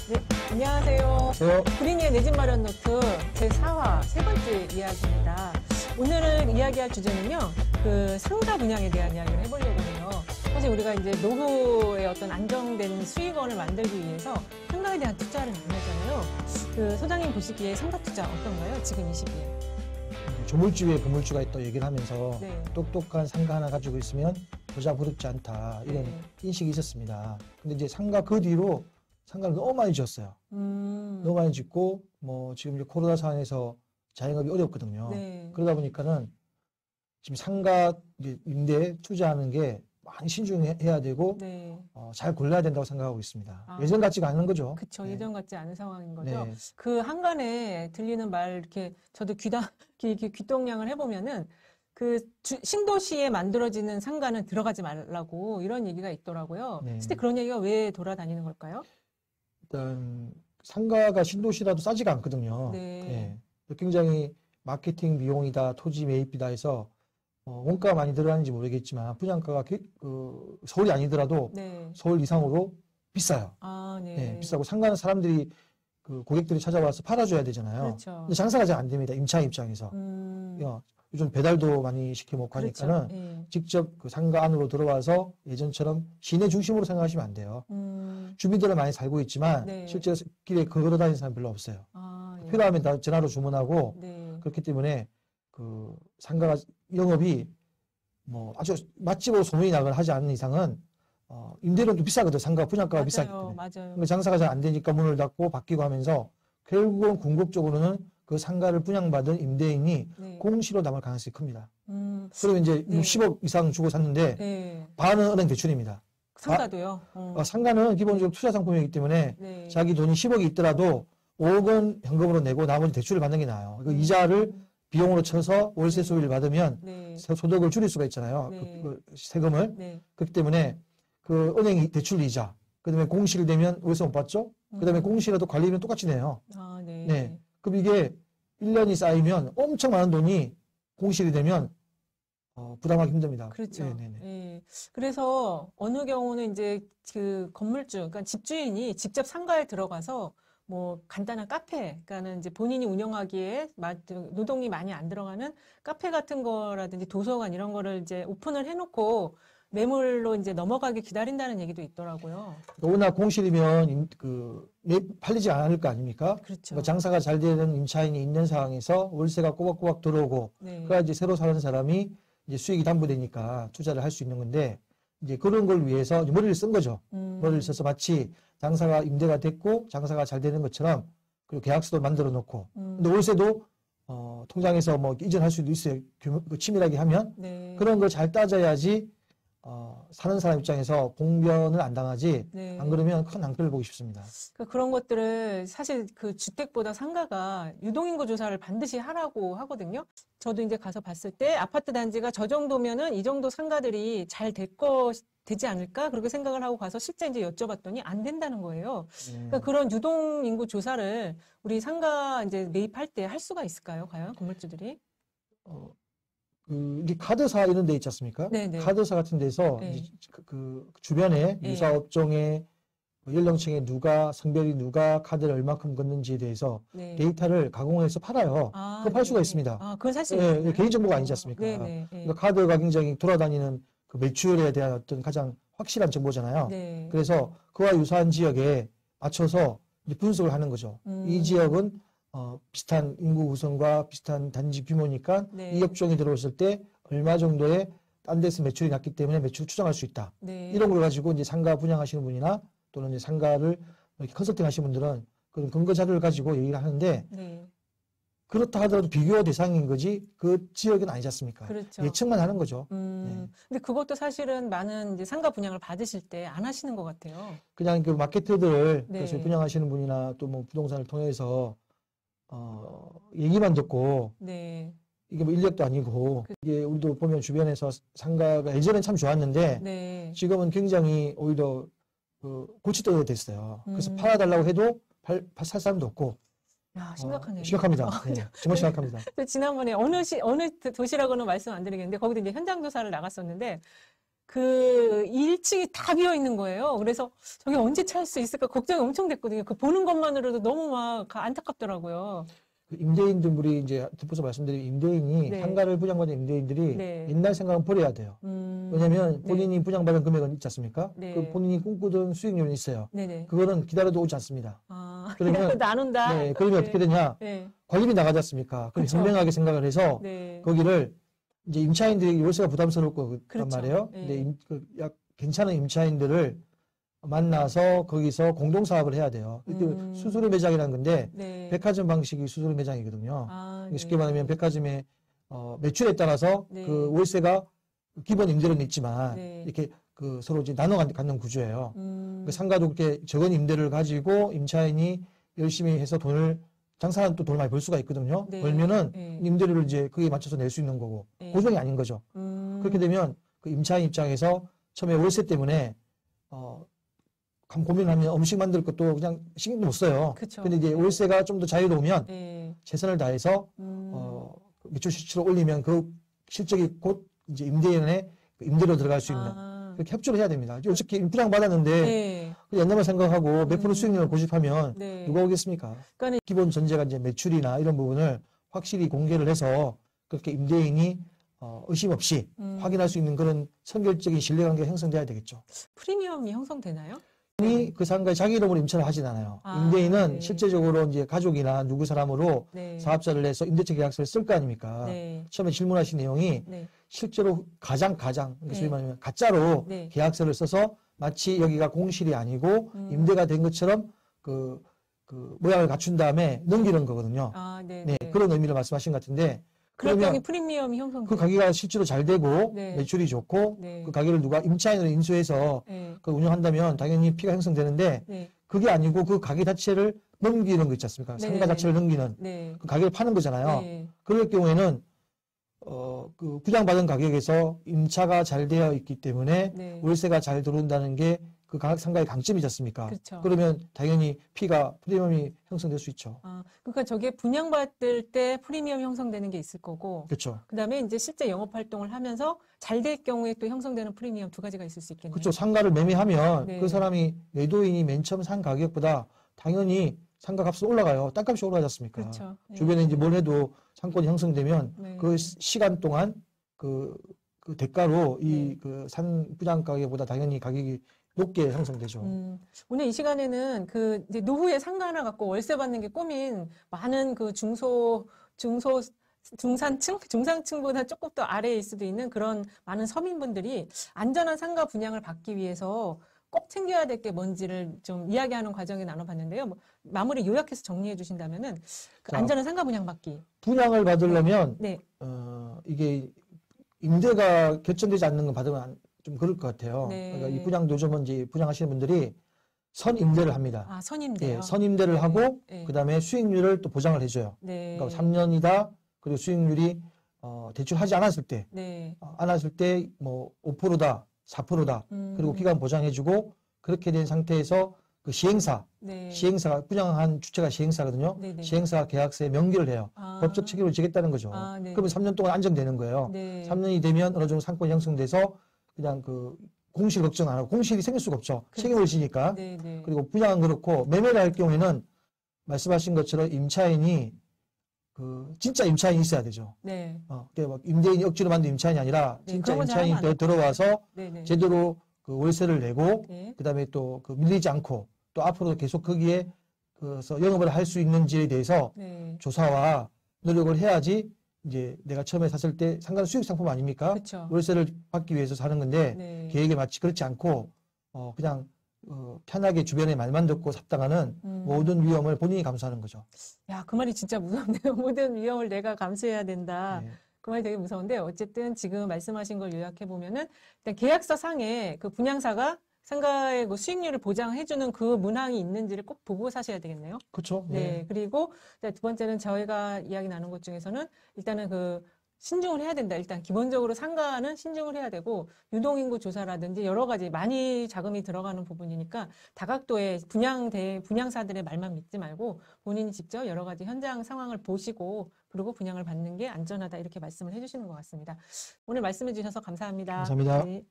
네, 안녕하세요. 네. 구린이의 내 집 마련 노트 제4화 세 번째 이야기입니다. 오늘은 이야기할 주제는요, 그 상가 분양에 대한 이야기를 해보려고 해요. 사실 우리가 이제 노후의 어떤 안정된 수익원을 만들기 위해서 상가에 대한 투자를 많이 하잖아요. 그 소장님 보시기에 상가 투자 어떤가요? 지금 이 시기에. 조물주에 보물주가 있다고 얘기를 하면서 네. 똑똑한 상가 하나 가지고 있으면 보자 부럽지 않다 이런 네. 인식이 있었습니다. 근데 이제 상가 그 뒤로 상가를 너무 많이 지었어요. 너무 많이 짓고 뭐 지금 이제 코로나 상황에서 자영업이 어렵거든요. 네. 그러다 보니까는 지금 상가 이제 임대에 투자하는 게 많이 신중해야 되고 네. 잘 골라야 된다고 생각하고 있습니다. 아. 예전 같지가 않은 거죠. 그쵸. 네. 예전 같지 않은 상황인 거죠. 네. 그 한간에 들리는 말, 이렇게 저도 귀동냥을 해보면은 그 신도시에 만들어지는 상가는 들어가지 말라고 이런 얘기가 있더라고요. 네. 실제 그런 얘기가 왜 돌아다니는 걸까요? 일단 상가가 신도시라도 싸지가 않거든요. 네. 네. 굉장히 마케팅 비용이다, 토지 매입비다 해서 원가가 많이 들어가는지 모르겠지만 분양가가 서울이 아니더라도 네. 서울 이상으로 비싸요. 아, 네. 네, 비싸고 상가는 사람들이 고객들이 찾아와서 팔아줘야 되잖아요. 그렇죠. 근데 장사가 잘 안 됩니다. 임차인 입장에서. 요즘 배달도 많이 시켜 먹고 그렇죠. 하니까는 네. 직접 그 상가 안으로 들어와서 예전처럼 시내 중심으로 생각하시면 안 돼요. 주민들은 많이 살고 있지만 네. 실제 길에 걸어 다니는 사람 별로 없어요. 아, 예. 필요하면 다 전화로 주문하고 네. 그렇기 때문에 그 상가가 영업이 뭐 아주 맛집으로 소문이 나거나 하지 않는 이상은 임대료도 비싸거든. 상가 분양가가 비싸기 때문에. 맞아요. 그러니까 장사가 잘 안 되니까 문을 닫고 바뀌고 하면서 결국은 궁극적으로는 그 상가를 분양받은 임대인이 네. 공시로 남을 가능성이 큽니다. 그러면 이제 네. 60억 이상 주고 샀는데 네. 반은 은행 대출입니다. 상가도요? 상가는 기본적으로 투자 상품이기 때문에 네. 자기 돈이 10억이 있더라도 5억은 현금으로 내고 나머지 대출을 받는 게 나아요. 그 이자를 비용으로 쳐서 월세 소비를 받으면 네. 소득을 줄일 수가 있잖아요. 네. 그 세금을. 네. 그렇기 때문에 그 은행 대출 이자, 그 다음에 공시를 내면 월세 못 받죠? 그 다음에 공시라도 관리비는 똑같이 내요. 아, 네. 네. 그럼 이게 1년이 쌓이면 엄청 많은 돈이 공실이 되면 부담하기 힘듭니다. 그렇죠. 네네네. 예. 그래서 어느 경우는 이제 그 건물주, 그러니까 집주인이 직접 상가에 들어가서 뭐 간단한 카페, 그러니까는 이제 본인이 운영하기에 노동이 많이 안 들어가는 카페 같은 거라든지 도서관 이런 거를 이제 오픈을 해놓고 매물로 이제 넘어가게 기다린다는 얘기도 있더라고요. 워낙 공실이면 팔리지 않을 거 아닙니까? 그렇죠. 그러니까 장사가 잘 되는 임차인이 있는 상황에서 월세가 꼬박꼬박 들어오고, 네. 그래야 이제 새로 사는 사람이 이제 수익이 담보되니까 투자를 할 수 있는 건데, 이제 그런 걸 위해서 머리를 쓴 거죠. 머리를 써서 마치 장사가 임대가 됐고, 장사가 잘 되는 것처럼, 그리고 계약서도 만들어 놓고, 근데 월세도 통장에서 뭐 이전할 수도 있어요. 치밀하게 하면. 네. 그런 걸 잘 따져야지 사는 사람 입장에서 봉변을 안 당하지. 네. 안 그러면 큰 낭패를 보기 쉽습니다. 그런 것들을 사실 그 주택보다 상가가 유동인구 조사를 반드시 하라고 하거든요. 저도 이제 가서 봤을 때 아파트 단지가 저 정도면은 이 정도 상가들이 잘 되지 않을까? 그렇게 생각을 하고 가서 실제 이제 여쭤봤더니 안 된다는 거예요. 그러니까 그런 유동인구 조사를 우리 상가 이제 매입할 때 할 수가 있을까요? 과연 건물주들이? 이게 카드사 이런 데 있지 않습니까? 네네. 카드사 같은 데서 네. 이제 그 주변에 네. 유사 업종에 연령층에 누가 성별이 누가 카드를 얼마큼 걷는지에 대해서 네. 데이터를 가공해서 팔아요. 아, 그거 팔 수가 네. 있습니다. 아, 그건 살 수 예, 있나요? 개인정보가 아니지 않습니까? 네네. 그러니까 카드가 굉장히 돌아다니는 그 매출에 대한 어떤 가장 확실한 정보잖아요. 네. 그래서 그와 유사한 지역에 맞춰서 이제 분석을 하는 거죠. 이 지역은 비슷한 인구 구성과 비슷한 단지 규모니까 네. 이 업종이 들어왔을 때 얼마 정도의 딴 데서 매출이 났기 때문에 매출을 추정할 수 있다. 네. 이런 걸 가지고 이제 상가 분양하시는 분이나 또는 이제 상가를 이렇게 컨설팅 하시는 분들은 그런 근거 자료를 가지고 얘기를 하는데 네. 그렇다 하더라도 비교 대상인 거지 그 지역은 아니지 않습니까? 그렇죠. 예측만 하는 거죠. 근데 그것도 사실은 많은 이제 상가 분양을 받으실 때 안 하시는 것 같아요. 그냥 그 마케터들, 네. 그래서 분양하시는 분이나 또 뭐 부동산을 통해서, 얘기만 듣고, 네. 이게 뭐 인력도 아니고, 이게 우리도 보면 주변에서 상가가 예전엔 참 좋았는데, 네. 지금은 굉장히 오히려, 고치대로 됐어요. 그래서 팔아달라고 해도 살 사람도 없고, 야, 심각하네요. 심각합니다. 네, 정말 심각합니다. 지난번에 어느 도시라고는 말씀 안 드리겠는데, 거기도 이제 현장 조사를 나갔었는데, 그 1층이 다 비어 있는 거예요. 그래서 저게 언제 찰 수 있을까 걱정이 엄청 됐거든요. 그 보는 것만으로도 너무 막 안타깝더라고요. 그 임대인들이 이제 덧붙여 말씀드리면 임대인이 네. 상가를 분양받은 임대인들이 네. 옛날 생각은 버려야 돼요. 왜냐하면 네. 본인이 분양받은 금액은 있지 않습니까? 네. 그 본인이 꿈꾸던 수익률은 있어요. 네네. 그거는 기다려도 오지 않습니다. 아, 그러면 안 온다. 네, 그러면 어떻게 되냐? 네. 관리비 나가지 않습니까? 그럼 그쵸. 현명하게 생각을 해서 네. 거기를 이제 임차인들이 월세가 부담스러울 거란 그렇죠. 말이에요. 네. 근데 괜찮은 임차인들을 만나서 거기서 공동 사업을 해야 돼요. 수수료 매장이라는 건데 네. 백화점 방식이 수수료 매장이거든요. 아, 쉽게 네. 말하면 백화점의 매출에 따라서 네. 그 월세가 기본 임대료는 있지만 네. 이렇게 그 서로 이제 나눠 갖는 구조예요. 그 상가도 그렇게 적은 임대료를 가지고 임차인이 열심히 해서 장사하는 또 돈을 많이 벌 수가 있거든요. 네. 벌면은 네. 임대료를 이제 거기에 맞춰서 낼 수 있는 거고 네. 고정이 아닌 거죠. 그렇게 되면 그 임차인 입장에서 처음에 월세 때문에 고민하면 음식 만들 것도 그냥 신경도 못 써요. 그쵸. 근데 이제 네. 월세가 좀 더 자유로우면 네. 최선을 다해서 매출 수치를 올리면 그 실적이 곧 이제 임대인의 임대료 들어갈 수 있는 그렇게 협조를 해야 됩니다. 어차피 분양 받았는데 네. 옛날만 생각하고 몇 프로 수익률을 고집하면 네. 누가 오겠습니까? 그러니까는 기본 전제가 이제 매출이나 이런 부분을 확실히 공개를 해서 그렇게 임대인이 의심 없이 확인할 수 있는 그런 선결적인 신뢰관계가 형성돼야 되겠죠. 프리미엄이 형성되나요? 그 상가에 자기 이름으로 임차를 하진 않아요. 아, 임대인은 네. 실제적으로 이제 가족이나 누구 사람으로 네. 사업자를 내서 임대차 계약서를 쓸 거 아닙니까? 네. 처음에 질문하신 내용이 네. 실제로 가장 네. 소위 말하면 가짜로 네. 계약서를 써서 마치 여기가 공실이 아니고 임대가 된 것처럼 그 모양을 갖춘 다음에 넘기는 거거든요. 아, 네. 네, 네. 그런 의미를 말씀하신 것 같은데 그럴 그러면 경우에 프리미엄이 형성돼요. 그 가게가 실제로 잘 되고 네. 매출이 좋고 네. 그 가게를 누가 임차인으로 인수해서 네. 그 운영한다면 당연히 피가 형성되는데 네. 그게 아니고 그 가게 자체를 넘기는 거 있지 않습니까? 네. 상가 자체를 넘기는 네. 그 가게를 파는 거잖아요. 네. 그럴 경우에는 그 분양받은 가격에서 임차가 잘 되어 있기 때문에 네. 월세가 잘 들어온다는 게 그 상가의 강점이지 않습니까? 그렇죠. 그러면 당연히 프리미엄이 형성될 수 있죠. 아, 그러니까 저게 분양받을 때 프리미엄 형성되는 게 있을 거고, 그렇죠. 그다음에 이제 실제 영업 활동을 하면서 잘 될 경우에 또 형성되는 프리미엄 두 가지가 있을 수 있겠네요. 그렇죠. 상가를 매매하면 네. 그 사람이 매도인이 맨 처음 산 가격보다 당연히 상가 값은 올라가요. 땅값이 올라가지 않습니까? 그렇죠. 네. 주변에 이제 뭘 해도 상권이 형성되면 네. 그 시간 동안 그 대가로 네. 그 산 분양 가격보다 당연히 가격이 높게 형성되죠. 오늘 이 시간에는 그 이제 노후에 상가 하나 갖고 월세 받는 게 꿈인 많은 그 중산층, 중상층보다 조금 더 아래일 수도 있는 그런 많은 서민분들이 안전한 상가 분양을 받기 위해서 꼭 챙겨야 될 게 뭔지를 좀 이야기하는 과정에 나눠봤는데요. 뭐 마무리 요약해서 정리해 주신다면은 그 자, 안전한 상가 분양 받기. 분양을 받으려면 네. 이게 임대가 결정되지 않는 거 받으면 좀 그럴 것 같아요. 네. 그러니까 이 분양 노점은 이제 분양하시는 분들이 선임대를 합니다. 아, 선임대요. 예, 선임대를 네. 하고 네. 그다음에 수익률을 또 보장을 해줘요. 네. 그러니까 3년이다. 그리고 수익률이 대출하지 않았을 때, 네. 뭐 5%다, 4%다. 그리고 음. 기간 보장해주고 그렇게 된 상태에서 그 시행사가 분양한 주체가 시행사거든요. 네네. 시행사가 계약서에 명기를 해요. 아. 법적 책임을 지겠다는 거죠. 아, 네. 그러면 3년 동안 안정되는 거예요. 네. 3년이 되면 어느 정도 상권이 형성돼서 그냥 그 공실 걱정 안 하고 공실이 생길 수가 없죠. 그렇죠. 책임을 지니까. 네, 네. 그리고 분양은 그렇고 매매를 할 경우에는 말씀하신 것처럼 임차인이 그 진짜 임차인이 있어야 되죠. 네. 그러니까 막 임대인이 억지로 만든 임차인이 아니라 네, 진짜 그런 건 잘하면 임차인이 안 들어와서 네, 네. 제대로 그 월세를 내고 네. 그다음에 또 그 밀리지 않고 또 앞으로도 계속 거기에 그래서 영업을 할 수 있는지에 대해서 네. 조사와 노력을 해야지 이제 내가 처음에 샀을 때 상가는 수익 상품 아닙니까? 그렇죠. 월세를 받기 위해서 사는 건데 네. 계획에 마치 그렇지 않고 그냥 편하게 주변에 말만 듣고 샀다가는 모든 위험을 본인이 감수하는 거죠. 야, 그 말이 진짜 무섭네요. 모든 위험을 내가 감수해야 된다. 네. 그 말이 되게 무서운데 어쨌든 지금 말씀하신 걸 요약해 보면은 일단 계약서 상에 그 분양사가 상가의 그 수익률을 보장해주는 그 문항이 있는지를 꼭 보고 사셔야 되겠네요. 그렇죠. 네. 그리고 두 번째는 저희가 이야기 나눈 것 중에서는 일단은 그 신중을 해야 된다. 일단 기본적으로 상가는 신중을 해야 되고 유동인구 조사라든지 여러 가지 많이 자금이 들어가는 부분이니까 다각도의 분양사들의 말만 믿지 말고 본인이 직접 여러 가지 현장 상황을 보시고 그리고 분양을 받는 게 안전하다 이렇게 말씀을 해주시는 것 같습니다. 오늘 말씀해 주셔서 감사합니다. 감사합니다. 네.